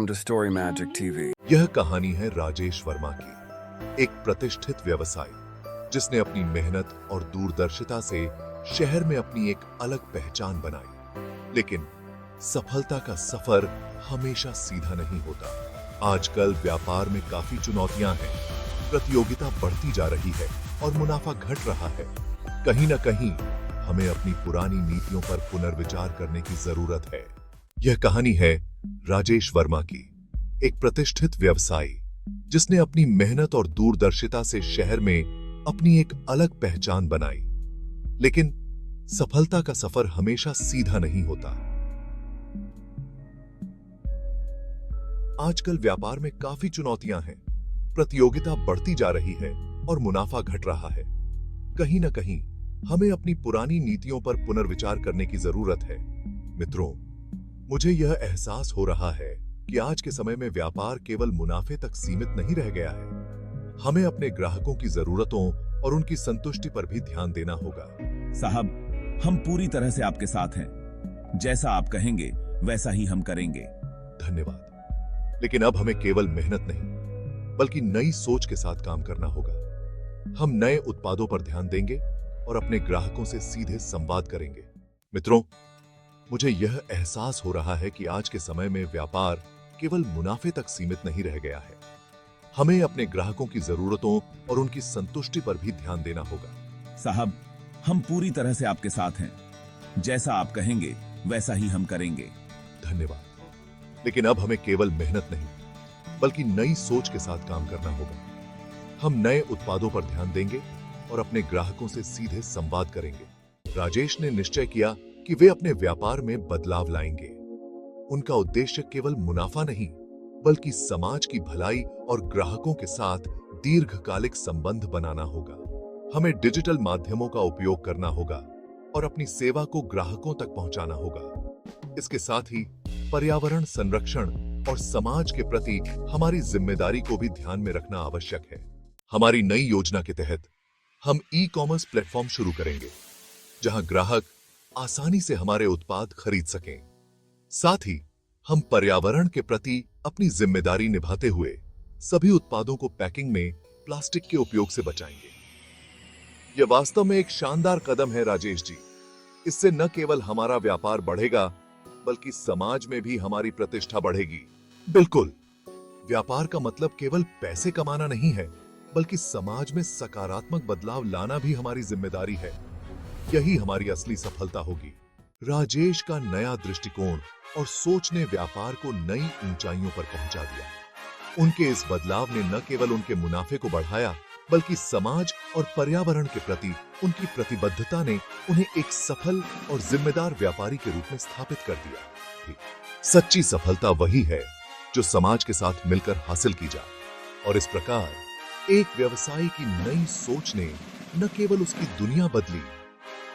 Welcome to Story Magic TV. यह कहानी है राजेश वर्मा की, एक प्रतिष्ठित व्यवसायी जिसने अपनी मेहनत और दूरदर्शिता से शहर में अपनी एक अलग पहचान बनाई। लेकिन सफलता का सफर हमेशा सीधा नहीं होता। आजकल व्यापार में काफी चुनौतियां हैं, प्रतियोगिता बढ़ती जा रही है और मुनाफा घट रहा है। कहीं ना कहीं हमें अपनी पुरानी नीतियों पर पुनर्विचार करने की जरूरत है। यह कहानी है राजेश वर्मा की, एक प्रतिष्ठित व्यवसायी जिसने अपनी मेहनत और दूरदर्शिता से शहर में अपनी एक अलग पहचान बनाई। लेकिन सफलता का सफर हमेशा सीधा नहीं होता। आजकल व्यापार में काफी चुनौतियां हैं, प्रतियोगिता बढ़ती जा रही है और मुनाफा घट रहा है। कहीं ना कहीं हमें अपनी पुरानी नीतियों पर पुनर्विचार करने की जरूरत है। मित्रों, मुझे यह एहसास हो रहा है कि आज के समय में व्यापार केवल मुनाफे तक सीमित नहीं रह गया है। हमें अपने ग्राहकों की जरूरतों और उनकी संतुष्टि पर भी ध्यान देना होगा। साहब, हम पूरी तरह से आपके साथ हैं। जैसा आप कहेंगे वैसा ही हम करेंगे। धन्यवाद। लेकिन अब हमें केवल मेहनत नहीं बल्कि नई सोच के साथ काम करना होगा। हम नए उत्पादों पर ध्यान देंगे और अपने ग्राहकों से सीधे संवाद करेंगे। मित्रों, मुझे यह एहसास हो रहा है कि आज के समय में व्यापार केवल मुनाफे तक सीमित नहीं रह गया है। हमें अपने ग्राहकों की जरूरतों और उनकी संतुष्टि पर भी ध्यान देना होगा। साहब, हम पूरी तरह से आपके साथ हैं। जैसा आप कहेंगे वैसा ही हम करेंगे। धन्यवाद। लेकिन अब हमें केवल मेहनत नहीं बल्कि नई सोच के साथ काम करना होगा। हम नए उत्पादों पर ध्यान देंगे और अपने ग्राहकों से सीधे संवाद करेंगे। राजेश ने निश्चय किया कि वे अपने व्यापार में बदलाव लाएंगे। उनका उद्देश्य केवल मुनाफा नहीं बल्कि समाज की भलाई और ग्राहकों के साथ दीर्घकालिक संबंध बनाना होगा। हमें डिजिटल माध्यमों का उपयोग करना होगा और अपनी सेवा को ग्राहकों तक पहुंचाना होगा। इसके साथ ही पर्यावरण संरक्षण और समाज के प्रति हमारी जिम्मेदारी को भी ध्यान में रखना आवश्यक है। हमारी नई योजना के तहत हम ई-कॉमर्स प्लेटफॉर्म शुरू करेंगे जहां ग्राहक आसानी से हमारे उत्पाद खरीद सकें। साथ ही हम पर्यावरण के प्रति अपनी जिम्मेदारी निभाते हुए सभी उत्पादों को पैकिंग में प्लास्टिक के उपयोग से बचाएंगे। यह वास्तव में एक शानदार कदम है राजेश जी। इससे न केवल हमारा व्यापार बढ़ेगा बल्कि समाज में भी हमारी प्रतिष्ठा बढ़ेगी। बिल्कुल, व्यापार का मतलब केवल पैसे कमाना नहीं है बल्कि समाज में सकारात्मक बदलाव लाना भी हमारी जिम्मेदारी है। यही हमारी असली सफलता होगी। राजेश का नया दृष्टिकोण और सोच ने व्यापार को नई ऊंचाइयों पर पहुंचा दिया। उनके इस बदलाव ने न केवल उनके मुनाफे को बढ़ाया बल्कि समाज और पर्यावरण के प्रति उनकी प्रतिबद्धता ने उन्हें एक सफल और जिम्मेदार व्यापारी के रूप में स्थापित कर दिया। सच्ची सफलता वही है जो समाज के साथ मिलकर हासिल की जाए। और इस प्रकार एक व्यवसायी की नई सोच ने न केवल उसकी दुनिया बदली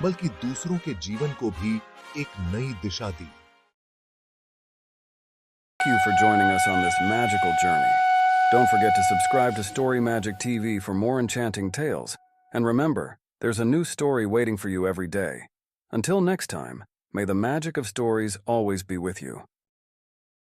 बल्कि दूसरों के जीवन को भी एक नई दिशा दी। Thank you for joining us on this magical journey. Don't forget to subscribe to Story Magic TV for more enchanting tales. And remember, there's a new story waiting for you every day. Until next time, may the magic of stories always be with you.